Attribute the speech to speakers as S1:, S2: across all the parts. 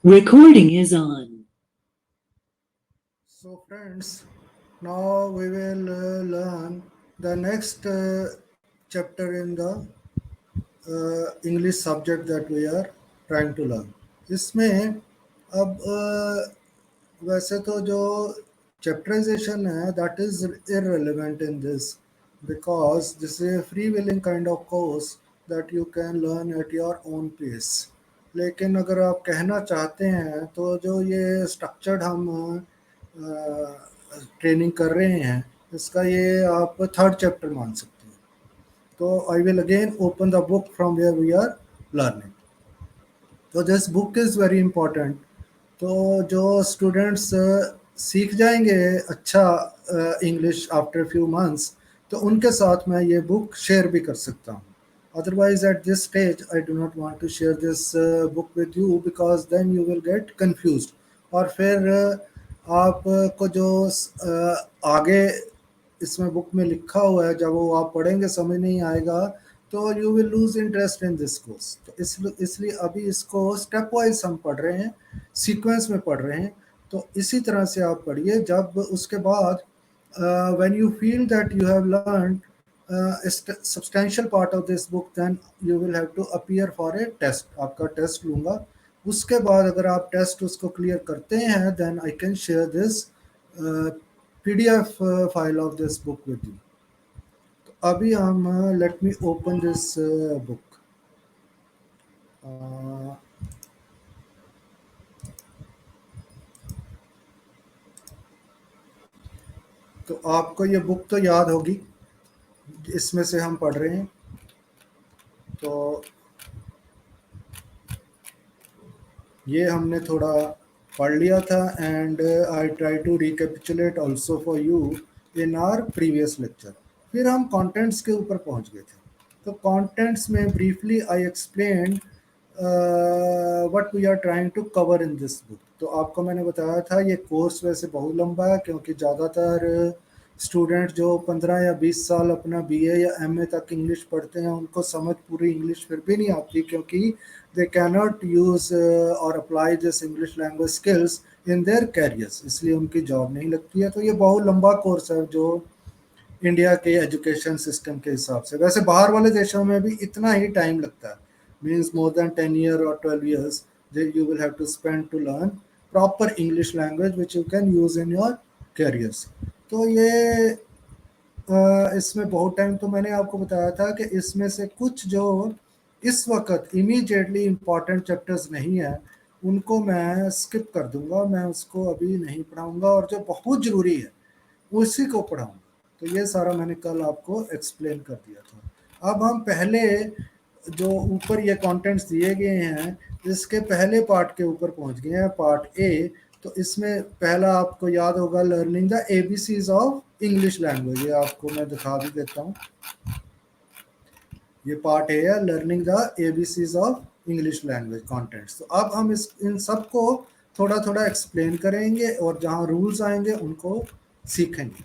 S1: Recording is on.
S2: So, friends, now we will learn the next chapter in the English subject that we are trying to learn. इसमें अब वैसे तो जो chapterisation है that is irrelevant in this because this is a freewheeling kind of course that you can learn at your own pace. लेकिन अगर आप कहना चाहते हैं तो जो ये स्ट्रक्चर्ड हम ट्रेनिंग कर रहे हैं इसका ये आप थर्ड चैप्टर मान सकते हैं. तो I will again open the book from where we are learning. तो this book is very important. तो जो स्टूडेंट्स सीख जाएंगे अच्छा इंग्लिश आफ्टर फ्यू मंथ्स तो उनके साथ मैं ये बुक शेयर भी कर सकता हूँ. Otherwise at this stage I do not want to share this book with you because then you will get confused. और फिर आपको जो आगे इसमें बुक में लिखा हुआ है जब वो आप पढ़ेंगे समझ नहीं आएगा तो you will lose interest in this course. तो इसलिए अभी इसको स्टेप वाइज हम पढ़ रहे हैं, सीक्वेंस में पढ़ रहे हैं. तो इसी तरह से आप पढ़िए. जब उसके बाद when you feel that you have learn substantial part of this book then you will have to appear for a test. आपका टेस्ट लूँगा. उसके बाद अगर आप टेस्ट उसको क्लियर करते हैं then I can share this PDF file of this book with you. तो अभी हम let me open this book. तो आपको ये बुक तो याद होगी, इसमें से हम पढ़ रहे हैं. तो ये हमने थोड़ा पढ़ लिया था and I try to recapitulate also for you in our previous lecture. फिर हम कंटेंट्स के ऊपर पहुंच गए थे. तो कंटेंट्स में briefly I explain what we are trying to cover in this book. तो आपको मैंने बताया था ये कोर्स वैसे बहुत लंबा है क्योंकि ज़्यादातर स्टूडेंट जो 15 या 20 साल अपना बीए या एमए तक इंग्लिश पढ़ते हैं उनको समझ पूरी इंग्लिश फिर भी नहीं आती क्योंकि they cannot use or apply this English language skills in their careers. इसलिए उनकी जॉब नहीं लगती है. तो ये बहुत लंबा कोर्स है जो इंडिया के एजुकेशन सिस्टम के हिसाब से. वैसे बाहर वाले देशों में भी इतना ही टाइम लगता है, means more than 10 year or 12 years you will have to spend to learn proper English language which you can use in your careers. तो ये इसमें बहुत टाइम तो मैंने आपको बताया था कि इसमें से कुछ जो इस वक्त इमीडिएटली इम्पॉर्टेंट चैप्टर्स नहीं है उनको मैं स्किप कर दूंगा. मैं उसको अभी नहीं पढ़ाऊंगा और जो बहुत ज़रूरी है उसी को पढ़ाऊंगा. तो ये सारा मैंने कल आपको एक्सप्लेन कर दिया था. अब हम पहले जो ऊपर ये कंटेंट्स दिए गए हैं इसके पहले पार्ट के ऊपर पहुंच गए हैं, पार्ट ए. तो इसमें पहला आपको याद होगा learning the ABCs of English language. ये आपको मैं दिखा भी देता हूँ. ये पार्ट ए है learning the ABCs of English language contents. तो अब हम इस इन सबको थोड़ा थोड़ा एक्सप्लेन करेंगे और जहाँ रूल्स आएंगे उनको सीखेंगे.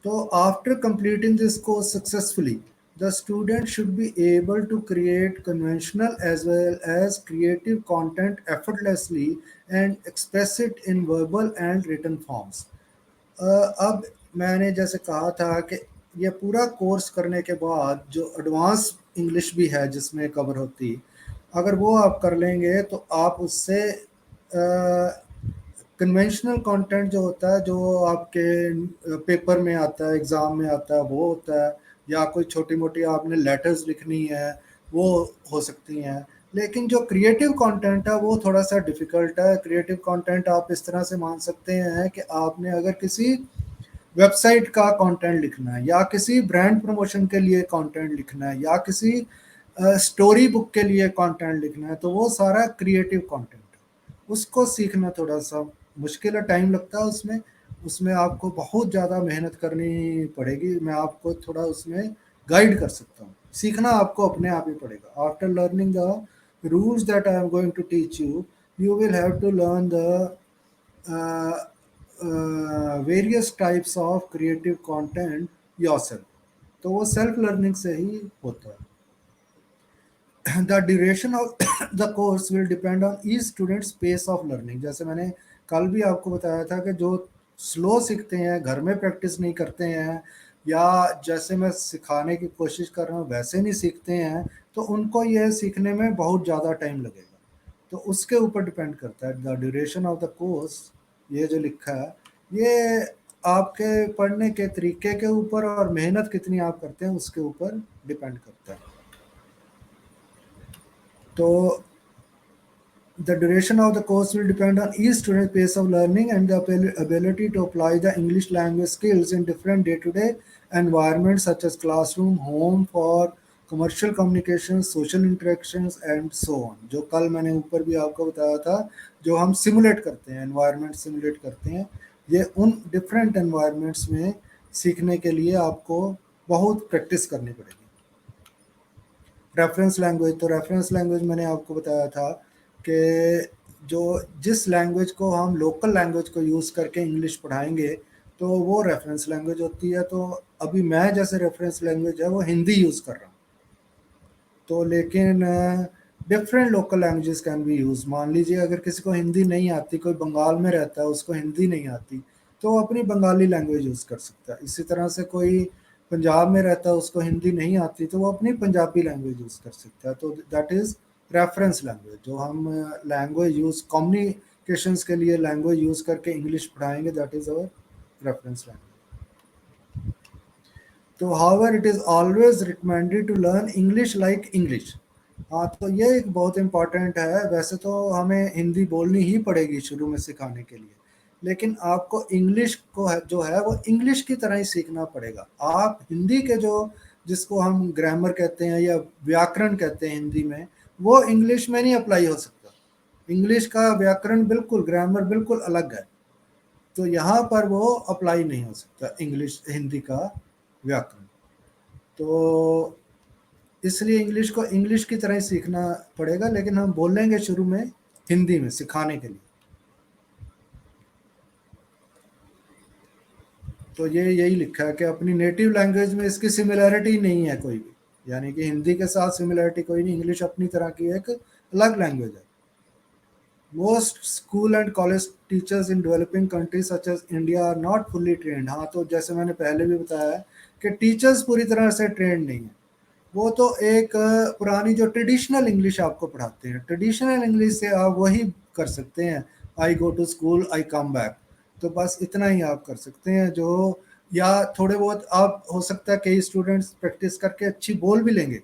S2: So after completing this course successfully, the student should be able to create conventional as well as creative content effortlessly and express it in verbal and written forms. अब मैंने जैसे कहा था कि ये पूरा कोर्स करने के बाद जो एडवांस इंग्लिश भी है जिसमें कवर होती, अगर वो आप कर लेंगे तो आप उससे कन्वेंशनल कंटेंट जो होता है जो आपके पेपर में आता है, एग्ज़ाम में आता है, वो होता है. या कोई छोटी मोटी आपने लेटर्स लिखनी है वो हो सकती हैं. लेकिन जो क्रिएटिव कंटेंट है वो थोड़ा सा डिफ़िकल्ट है. क्रिएटिव कंटेंट आप इस तरह से मान सकते हैं कि आपने अगर किसी वेबसाइट का कंटेंट लिखना है या किसी ब्रांड प्रमोशन के लिए कंटेंट लिखना है या किसी स्टोरी बुक के लिए कंटेंट लिखना है तो वो सारा क्रिएटिव कंटेंट. उसको सीखना थोड़ा सा मुश्किल है, टाइम लगता है उसमें. उसमें आपको बहुत ज़्यादा मेहनत करनी पड़ेगी. मैं आपको थोड़ा उसमें गाइड कर सकता हूँ. सीखना आपको अपने आप ही पड़ेगा. After learning the rules that I am going to teach you, you will have to learn the various types of creative content yourself. तो वो सेल्फ लर्निंग से ही होता है. The duration of the course will depend on each students pace of learning. जैसे मैंने कल भी आपको बताया था कि जो स्लो सीखते हैं, घर में प्रैक्टिस नहीं करते हैं, या जैसे मैं सिखाने की कोशिश कर रहा हूँ वैसे नहीं सीखते हैं, तो उनको ये सीखने में बहुत ज़्यादा टाइम लगेगा। तो उसके ऊपर डिपेंड करता है the duration of the course. ये जो लिखा है ये आपके पढ़ने के तरीके के ऊपर और मेहनत कितनी आप करते हैं उसके ऊपर डिपेंड करता है। तो the duration of the course will depend on each student's pace of learning and the ability to apply the English language skills in different day-to-day environments such as classroom, home, for commercial communications, social interactions and so on। जो कल मैंने ऊपर भी आपको बताया था, जो हम सिमुलेट करते हैं, एनवायरनमेंट सिमुलेट करते हैं, ये उन डिफरेंट एनवायरनमेंट्स में सीखने के लिए आपको बहुत प्रैक्टिस करनी पड़ेगी। रेफरेंस लैंग्वेज, तो रेफरेंस लैंग्वेज मैंने आपको बताया था कि जो जिस लैंग्वेज को हम लोकल लैंग्वेज को यूज़ करके इंग्लिश पढ़ाएंगे तो वो रेफरेंस लैंग्वेज होती है। तो अभी मैं जैसे रेफरेंस लैंग्वेज है वो हिंदी यूज़ कर रहा हूँ, तो लेकिन different local languages can be use. मान लीजिए अगर किसी को हिंदी नहीं आती, कोई बंगाल में रहता है उसको हिंदी नहीं आती, तो वो अपनी बंगाली लैंग्वेज यूज़ कर सकता है। इसी तरह से कोई पंजाब में रहता है उसको हिंदी नहीं आती, तो वो अपनी पंजाबी लैंग्वेज यूज़ कर सकता है। तो दैट इज़ रेफरेंस लैंग्वेज। जो हम लैंग्वेज यूज़ कम्युनिकेशंस के लिए लैंग्वेज यूज़ करके इंग्लिश पढ़ाएंगे, that is our reference language. तो however it is always recommended to learn English like English. हाँ, तो ये एक बहुत इम्पॉर्टेंट है। वैसे तो हमें हिंदी बोलनी ही पड़ेगी शुरू में सिखाने के लिए, लेकिन आपको इंग्लिश को जो है वो इंग्लिश की तरह ही सीखना पड़ेगा। आप हिंदी के जो जिसको हम ग्रामर कहते हैं या व्याकरण कहते हैं हिंदी में, वो इंग्लिश में नहीं अप्लाई हो सकता। इंग्लिश का व्याकरण बिल्कुल, ग्रामर बिल्कुल अलग है, तो यहाँ पर वो अप्लाई नहीं हो सकता इंग्लिश हिंदी का व्याकरण। तो इसलिए इंग्लिश को इंग्लिश की तरह ही सीखना पड़ेगा, लेकिन हम बोलेंगे शुरू में हिंदी में सिखाने के लिए। तो ये यही लिखा है कि अपनी नेटिव लैंग्वेज में इसकी सिमिलैरिटी नहीं है कोई भी, यानी कि हिंदी के साथ सिमिलैरिटी कोई नहीं। इंग्लिश अपनी तरह की एक अलग लैंग्वेज है। Most school and college teachers in developing countries such as India are not fully trained. हाँ, तो जैसे मैंने पहले भी बताया है कि टीचर्स पूरी तरह से ट्रेंड नहीं है। वो तो एक पुरानी जो ट्रेडिशनल इंग्लिश आपको पढ़ाते हैं, ट्रेडिशनल इंग्लिश से आप वही कर सकते हैं, I go to school, I come back. तो बस इतना ही आप कर सकते हैं। जो या थोड़े बहुत आप, हो सकता है कई स्टूडेंट्स प्रैक्टिस करके अच्छी बोल भी लेंगे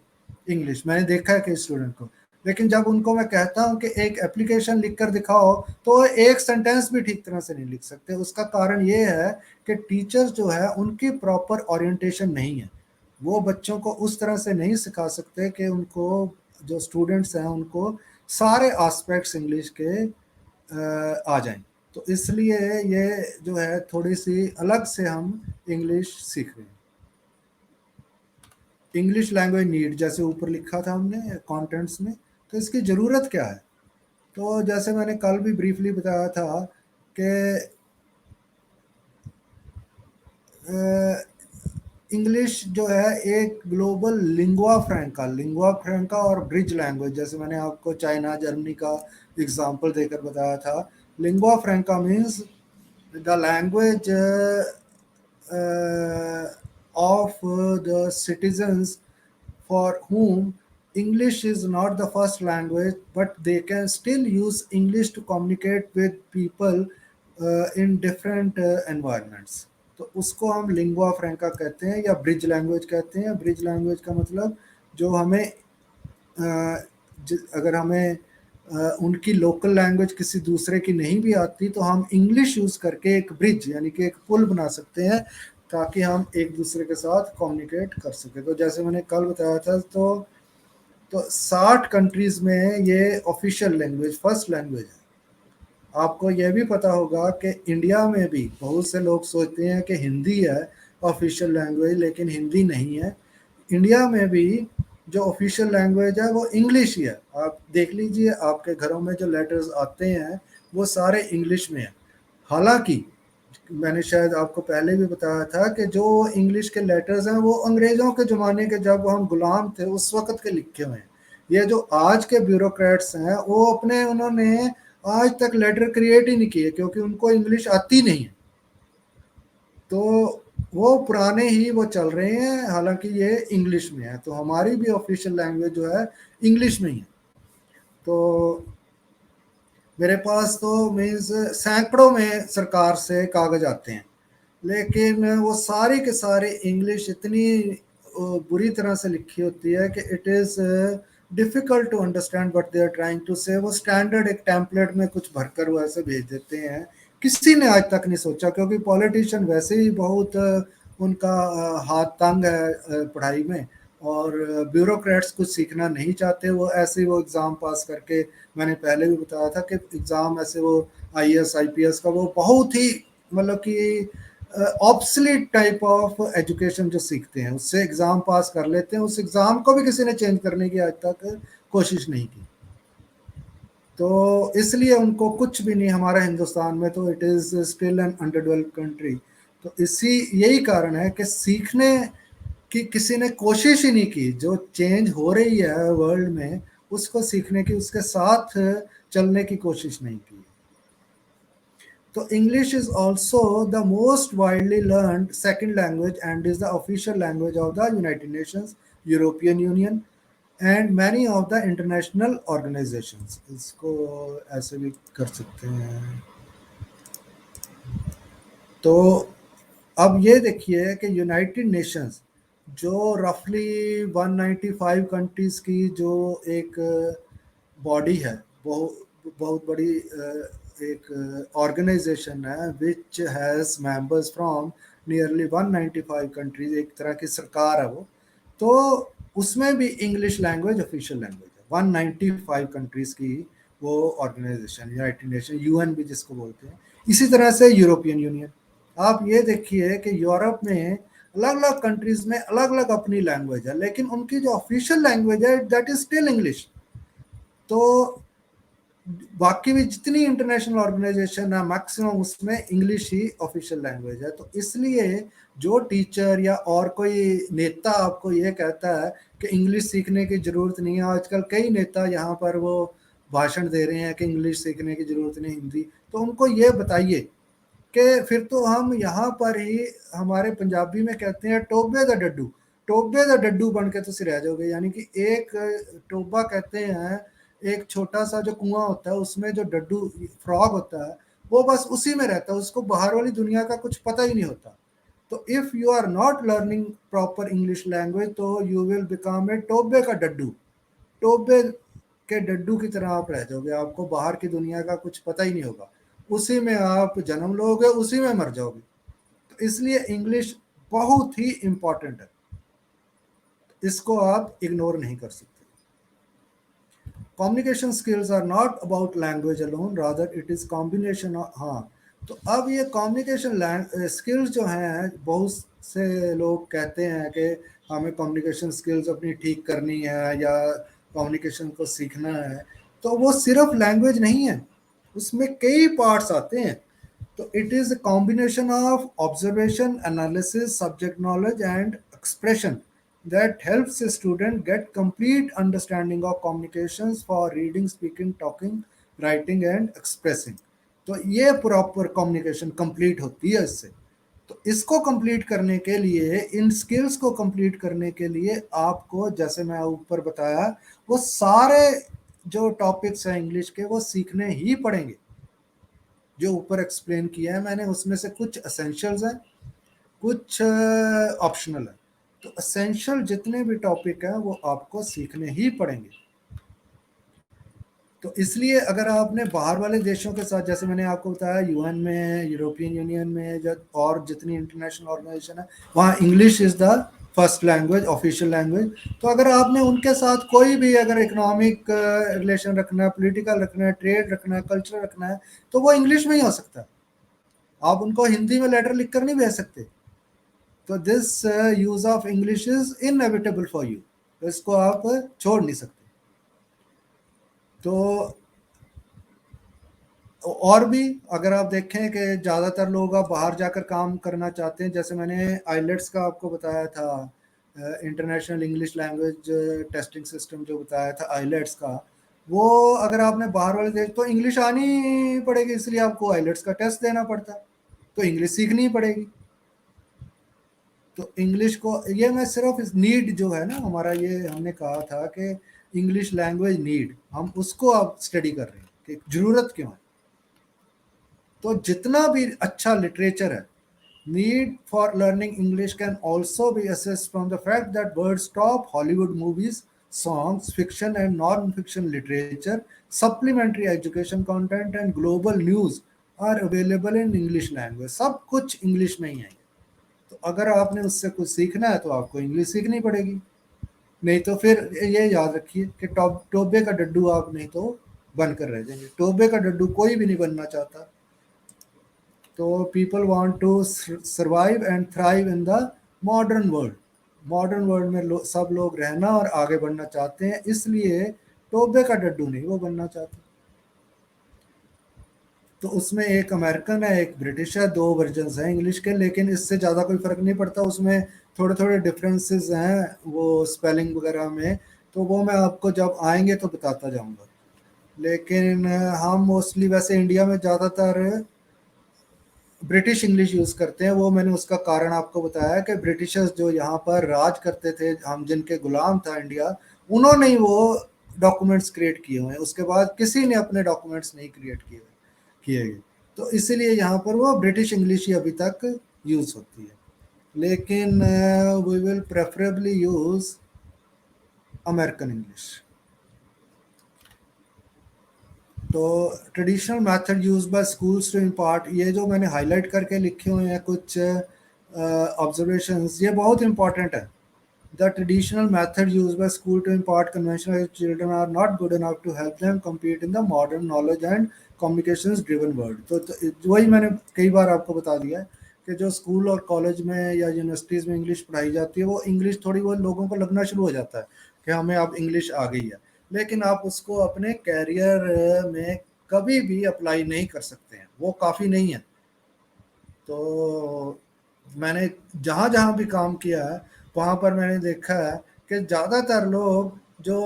S2: इंग्लिश, मैंने देखा है कई स्टूडेंट को, लेकिन जब उनको मैं कहता हूँ कि एक एप्लीकेशन लिख कर दिखाओ, तो एक सेंटेंस भी ठीक तरह से नहीं लिख सकते। उसका कारण ये है कि टीचर्स जो है उनकी प्रॉपर ओरिएंटेशन नहीं है। वो बच्चों को उस तरह से नहीं सिखा सकते कि उनको, जो स्टूडेंट्स हैं उनको सारे एस्पेक्ट्स इंग्लिश के आ जाएं। तो इसलिए ये जो है थोड़ी सी अलग से हम इंग्लिश सीख रहे हैं। इंग्लिश लैंग्वेज नीड, जैसे ऊपर लिखा था हमने कंटेंट्स में, तो इसकी ज़रूरत क्या है। तो जैसे मैंने कल भी ब्रीफली बताया था कि इंग्लिश जो है एक ग्लोबल लिंगुआ फ्रैंका और ब्रिज लैंग्वेज। जैसे मैंने आपको चाइना जर्मनी का एग्जांपल देकर बताया था। Lingua फ्रैंका means the language of the citizens for whom English is not the first language, but they can still use English to communicate with people in different environments। तो उसको हम lingua फ्रैंका कहते हैं या ब्रिज लैंग्वेज कहते हैं। Bridge language का मतलब जो हमें अगर हमें उनकी लोकल लैंग्वेज किसी दूसरे की नहीं भी आती, तो हम इंग्लिश यूज़ करके एक ब्रिज यानी कि एक पुल बना सकते हैं, ताकि हम एक दूसरे के साथ कम्युनिकेट कर सकें। तो जैसे मैंने कल बताया था, तो 60 कंट्रीज़ में ये ऑफिशियल लैंग्वेज, फर्स्ट लैंग्वेज है। आपको यह भी पता होगा कि इंडिया में भी बहुत से लोग सोचते हैं कि हिंदी है ऑफिशियल लैंग्वेज, लेकिन हिंदी नहीं है। इंडिया में भी जो ऑफिशियल लैंग्वेज है वो इंग्लिश ही है। आप देख लीजिए, आपके घरों में जो लेटर्स आते हैं वो सारे इंग्लिश में हैं। हालांकि मैंने शायद आपको पहले भी बताया था कि जो इंग्लिश के लेटर्स हैं वो अंग्रेज़ों के ज़माने के, जब हम गुलाम थे उस वक़्त के लिखे हुए हैं। ये जो आज के ब्यूरोक्रेट्स हैं वो अपने उन्होंने आज तक लेटर क्रिएट ही नहीं किए क्योंकि उनको इंग्लिश आती नहीं है। तो वो पुराने ही वो चल रहे हैं, हालांकि ये इंग्लिश में है। तो हमारी भी ऑफिशियल लैंग्वेज जो है इंग्लिश में ही है। तो मेरे पास तो मीन्स सैकड़ों में सरकार से कागज आते हैं, लेकिन वो सारे के सारे इंग्लिश इतनी बुरी तरह से लिखी होती है कि it is difficult to understand what they are trying to say. वो स्टैंडर्ड एक टेम्पलेट में कुछ भरकर वो ऐसे भेज देते हैं। किसी ने आज तक नहीं सोचा, क्योंकि पॉलिटिशियन वैसे ही बहुत उनका हाथ तंग है पढ़ाई में, और ब्यूरोक्रेट्स कुछ सीखना नहीं चाहते। वो ऐसे ही वो एग्ज़ाम पास करके, मैंने पहले भी बताया था कि एग्ज़ाम ऐसे वो आईएएस आईपीएस का वो बहुत ही मतलब कि ऑब्सलीट टाइप ऑफ एजुकेशन जो सीखते हैं, उससे एग्ज़ाम पास कर लेते हैं। उस एग्ज़ाम को भी किसी ने चेंज करने की आज तक कोशिश नहीं की। तो इसलिए उनको कुछ भी नहीं, हमारा हिंदुस्तान में तो it is still an अंडरडेवलप्ड country. तो इसी यही कारण है कि सीखने की किसी ने कोशिश ही नहीं की। जो चेंज हो रही है वर्ल्ड में उसको सीखने की, उसके साथ चलने की कोशिश नहीं की। तो English is also the most widely learned second language and is the official language of the United Nations, European Union, and many of the international organizations. इसको ऐसे भी कर सकते हैं। तो अब ये देखिए कि यूनाइटेड नेशंस जो रफली 195 कंट्रीज की जो एक बॉडी है, बहुत बड़ी एक ऑर्गेनाइजेशन है which has members from nearly 195 countries, एक तरह की सरकार है वो। तो उसमें भी इंग्लिश लैंग्वेज ऑफिशियल लैंग्वेज है 195 कंट्रीज की वो ऑर्गेनाइजेशन, यूनाइटेड नेशन, यूएन भी जिसको बोलते हैं। इसी तरह से यूरोपियन यूनियन। आप ये देखिए कि यूरोप में अलग अलग कंट्रीज में अलग अलग अपनी लैंग्वेज है, लेकिन उनकी जो ऑफिशियल लैंग्वेज है दैट इज स्टिल इंग्लिश। तो बाकी भी जितनी इंटरनेशनल ऑर्गेनाइजेशन है मैक्सिमम उसमें इंग्लिश ही ऑफिशियल लैंग्वेज है। तो इसलिए जो टीचर या और कोई नेता आपको ये कहता है कि इंग्लिश सीखने की ज़रूरत नहीं है, आजकल कई नेता यहाँ पर वो भाषण दे रहे हैं कि इंग्लिश सीखने की ज़रूरत नहीं हिंदी, तो उनको ये बताइए कि फिर तो हम यहाँ पर ही, हमारे पंजाबी में कहते हैं टोबे द डड्डू, टोबे द डड्डू बन के तो रह जाओगे। यानी कि एक टोबा कहते हैं एक छोटा सा जो कुआं होता है उसमें जो डड्डू फ्रॉग होता है वो बस उसी में रहता है, उसको बाहर वाली दुनिया का कुछ पता ही नहीं होता। तो if you are not learning proper English language तो यू विल बिकम ए टोबे का डड्डू, टोबे के डड्डू की तरह आप रह जाओगे, आपको बाहर की दुनिया का कुछ पता ही नहीं होगा, उसी में आप जन्म लोगे, उसी में मर जाओगे। तो इसलिए इंग्लिश बहुत ही इंपॉर्टेंट है, इसको आप इग्नोर नहीं कर सकते। Communication skills are not about language alone, rather it is combination of. हाँ, तो अब ये कम्युनिकेशन स्किल्स जो हैं, बहुत से लोग कहते हैं कि हमें कम्युनिकेशन स्किल्स अपनी ठीक करनी है या कम्युनिकेशन को सीखना है, तो वो सिर्फ लैंग्वेज नहीं है, उसमें कई पार्ट्स आते हैं। तो it is a combination of observation, analysis, subject knowledge and expression that helps a student get complete understanding of communications for reading, speaking, talking, writing and expressing। तो ये प्रॉपर कम्युनिकेशन कंप्लीट होती है इससे। तो इसको कंप्लीट करने के लिए, इन स्किल्स को कंप्लीट करने के लिए आपको, जैसे मैं ऊपर बताया, वो सारे जो टॉपिक्स हैं इंग्लिश के वो सीखने ही पड़ेंगे। जो ऊपर एक्सप्लेन किया है मैंने उसमें से कुछ एसेंशियल्स हैं, कुछ ऑप्शनल है। तो एसेंशियल जितने भी टॉपिक हैं वो आपको सीखने ही पड़ेंगे। तो इसलिए अगर आपने बाहर वाले देशों के साथ, जैसे मैंने आपको बताया यूएन में, यूरोपियन यूनियन में, और जितनी इंटरनेशनल ऑर्गेनाइजेशन है वहाँ English is the first language, official language. तो अगर आपने उनके साथ कोई भी अगर इकोनॉमिक रिलेशन रखना है, पॉलिटिकल रखना है, ट्रेड रखना है, कल्चर रखना है, तो वो इंग्लिश में ही हो सकता है। आप उनको हिंदी में लेटर लिख कर नहीं भेज सकते। तो this use of English is inevitable for you, तो इसको आप छोड़ नहीं सकते। तो और भी अगर आप देखें कि ज़्यादातर लोग अब बाहर जाकर काम करना चाहते हैं, जैसे मैंने आइलेट्स का आपको बताया था, international English language testing system जो बताया था आइलेट्स का, वो अगर आपने बाहर वाले देश तो इंग्लिश आनी पड़ेगी, इसलिए आपको आइलेट्स का टेस्ट देना पड़ता है, तो इंग्लिश सीखनी ही पड़ेगी। तो इंग्लिश को ये मैं सिर्फ इस नीड जो है ना हमारा, ये हमने कहा था कि इंग्लिश लैंग्वेज नीड, हम उसको अब स्टडी कर रहे हैं कि जरूरत क्यों है। तो जितना भी अच्छा लिटरेचर है, need for learning English can also be assessed from the fact that words top Hollywood movies, songs, fiction and non fiction literature, supplementary education content and global news are available in English language. सब कुछ English में ही है। तो अगर आपने उससे कुछ सीखना है तो आपको इंग्लिश सीखनी पड़ेगी, नहीं तो फिर ये याद रखिए कि टोबे का डड्डू आप नहीं तो बनकर रह जाएंगे। टोबे का डड्डू कोई भी नहीं बनना चाहता। तो people want to survive and thrive in the modern world. Modern world में सब लोग रहना और आगे बढ़ना चाहते हैं, इसलिए टोबे का डड्डू नहीं वो बनना चाहते। तो उसमें एक अमेरिकन है, एक ब्रिटिश है, दो वर्जन हैं इंग्लिश के, लेकिन इससे ज़्यादा कोई फ़र्क नहीं पड़ता। उसमें थोड़े थोड़े डिफरेंसेस हैं वो स्पेलिंग वगैरह में, तो वो मैं आपको जब आएंगे तो बताता जाऊंगा। लेकिन हम मोस्टली वैसे इंडिया में ज़्यादातर ब्रिटिश इंग्लिश यूज़ करते हैं। वो मैंने उसका कारण आपको बताया कि ब्रिटिशर्स जो यहाँ पर राज करते थे, हम जिनके गुलाम था इंडिया, उन्होंने ही वो डॉक्यूमेंट्स क्रिएट किए हुए हैं। उसके बाद किसी ने अपने डॉक्यूमेंट्स नहीं क्रिएट किए गए, तो इसीलिए यहाँ पर वो ब्रिटिश इंग्लिश ही अभी तक यूज़ होती है। लेकिन we will preferably use American English. तो traditional method use by schools to impart, ये जो मैंने हाईलाइट करके लिखे हुए हैं कुछ ऑब्जर्वेशंस, ये बहुत इंपॉर्टेंट है। The traditional method use by school to impart conventional children are not good enough to help them compete in the modern knowledge and communication driven world. तो वही मैंने कई बार आपको बता दिया है कि जो स्कूल और कॉलेज में या यूनिवर्सिटीज़ में इंग्लिश पढ़ाई जाती है, वो इंग्लिश थोड़ी वो लोगों को लगना शुरू हो जाता है कि हमें अब इंग्लिश आ गई है, लेकिन आप उसको अपने कैरियर में कभी भी अप्लाई नहीं कर सकते हैं, वो काफ़ी नहीं है। तो मैंने जहाँ जहाँ भी काम किया है वहाँ पर मैंने देखा है कि ज़्यादातर लोग जो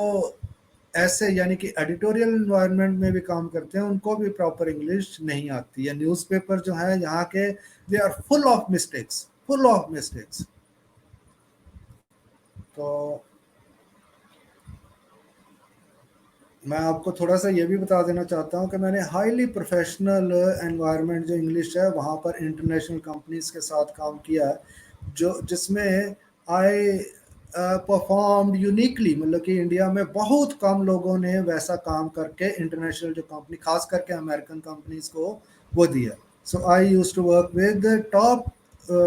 S2: ऐसे यानी कि एडिटोरियल इन्वायरमेंट में भी काम करते हैं, उनको भी प्रॉपर इंग्लिश नहीं आती है। न्यूज़पेपर जो है यहाँ के, they are full of mistakes, full of mistakes. तो मैं आपको थोड़ा सा ये भी बता देना चाहता हूँ कि मैंने हाईली प्रोफेशनल एनवायरनमेंट जो इंग्लिश है वहाँ पर इंटरनेशनल कंपनीज के साथ काम किया है, जो जिसमें आई परफॉर्म्ड यूनिकली, मतलब कि इंडिया में बहुत कम लोगों ने वैसा काम करके इंटरनेशनल जो कंपनी, खास करके अमेरिकन कंपनीज को वो दिया। So I use to work with top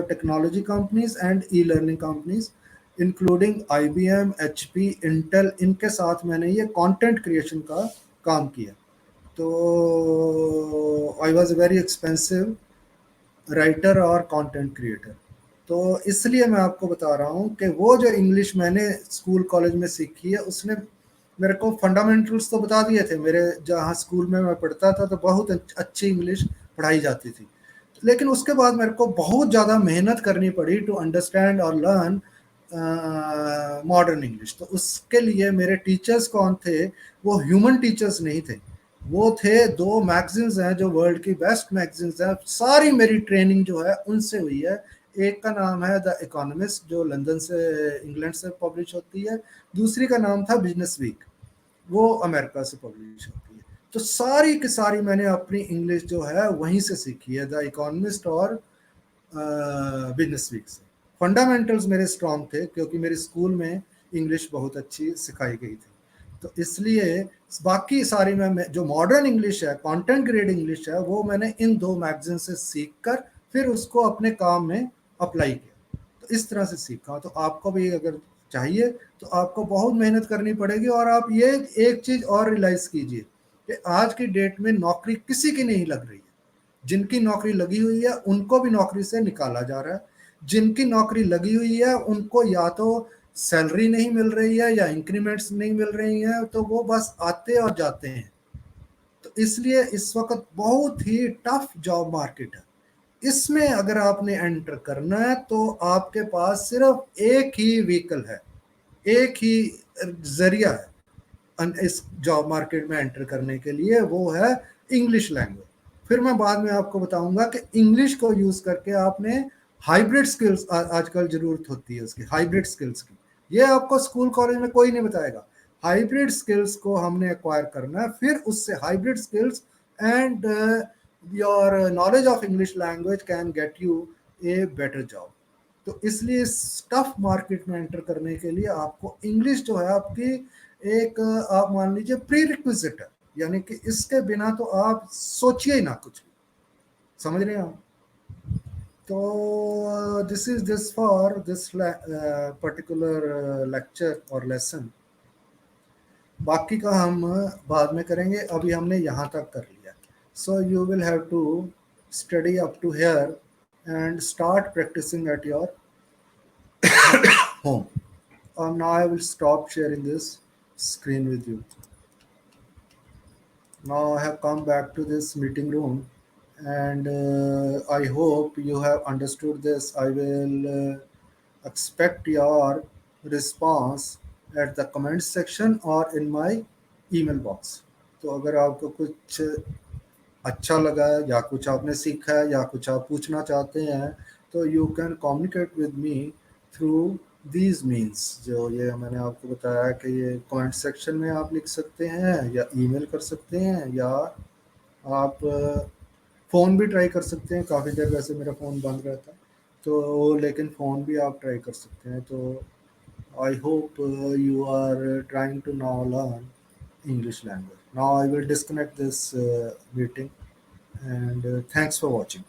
S2: technology companies and e learning companies including IBM, HP, Intel, इनके साथ मैंने ये कंटेंट क्रिएशन का काम किया। तो I was very expensive writer और कंटेंट क्रिएटर। तो इसलिए मैं आपको बता रहा हूँ कि वो जो इंग्लिश मैंने स्कूल कॉलेज में सीखी है, उसने मेरे को फंडामेंटल्स तो बता दिए थे। मेरे जहाँ स्कूल में मैं पढ़ता था तो बहुत अच्छी इंग्लिश पढ़ाई जाती थी, लेकिन उसके बाद मेरे को बहुत ज़्यादा मेहनत करनी पड़ी टू अंडरस्टैंड और लर्न मॉडर्न इंग्लिश। तो उसके लिए मेरे टीचर्स कौन थे? वो ह्यूमन टीचर्स नहीं थे, वो थे दो मैगजीन्स हैं जो वर्ल्ड की बेस्ट मैगजीन्स हैं। सारी मेरी ट्रेनिंग जो है उनसे हुई है। एक का नाम है द इकोनॉमिस्ट जो लंदन से, इंग्लैंड से पब्लिश होती है। दूसरी का नाम था बिजनेस वीक, वो अमेरिका से पब्लिश होती है। तो सारी की सारी मैंने अपनी इंग्लिश जो है वहीं से सीखी है, द इकोनॉमिस्ट और बिजनेस वीक से। फंडामेंटल्स मेरे स्ट्रॉन्ग थे क्योंकि मेरे स्कूल में इंग्लिश बहुत अच्छी सिखाई गई थी। तो इसलिए बाकी सारी मैं जो मॉडर्न इंग्लिश है, कंटेंट ग्रेड इंग्लिश है, वो मैंने इन दो मैगजीन से सीख कर फिर उसको अपने काम में अप्लाई किया। तो इस तरह से सीखा। तो आपको भी अगर चाहिए तो आपको बहुत मेहनत करनी पड़ेगी। और आप ये एक चीज़ और रियलाइज़ कीजिए कि आज की डेट में नौकरी किसी की नहीं लग रही है। जिनकी नौकरी लगी हुई है उनको भी नौकरी से निकाला जा रहा है, जिनकी नौकरी लगी हुई है उनको या तो सैलरी नहीं मिल रही है या इंक्रीमेंट्स नहीं मिल रही हैं, तो वो बस आते और जाते हैं। तो इसलिए इस वक्त बहुत ही टफ जॉब मार्केट है। इसमें अगर आपने एंटर करना है तो आपके पास सिर्फ एक ही व्हीकल है, एक ही जरिया है इस जॉब मार्केट में एंटर करने के लिए, वो है इंग्लिश लैंग्वेज। फिर मैं बाद में आपको बताऊंगा कि इंग्लिश को यूज करके आपने हाइब्रिड स्किल्स आजकल जरूरत होती है उसकी, हाइब्रिड स्किल्स की। ये आपको स्कूल कॉलेज में कोई नहीं बताएगा। हाइब्रिड स्किल्स को हमने एक्वायर करना है, फिर उससे hybrid skills and your knowledge of English language can get U a better job. तो इसलिए टफ मार्केट में एंटर करने के लिए आपको इंग्लिश जो है आपकी एक आप मान लीजिए प्री रिक्विजिट है, यानी कि इसके बिना तो आप सोचिए ही ना कुछ भी। समझ रहे हैं आप? तो this is this for this particular lecture और लेसन। बाकी का हम बाद में करेंगे, अभी हमने यहाँ तक कर लिया। So you will have to study up to here and start practising at your home. Now I will stop sharing this screen with you. Now I have come back to this meeting room, and I hope you have understood this. I will expect your response at the comment section or in my email box. तो अगर आपको कुछ अच्छा लगा है या कुछ आपने सीखा है या कुछ आप पूछना चाहते हैं, तो you can communicate with me through these means. जो ये मैंने आपको बताया कि ये कमेंट सेक्शन में आप लिख सकते हैं या ईमेल कर सकते हैं, या आप फ़ोन भी ट्राई कर सकते हैं। काफ़ी देर वैसे मेरा फ़ोन बंद रहता है, तो लेकिन फ़ोन भी आप ट्राई कर सकते हैं। तो I hope you are trying to now learn English language. Now I will disconnect this meeting, and thanks for watching.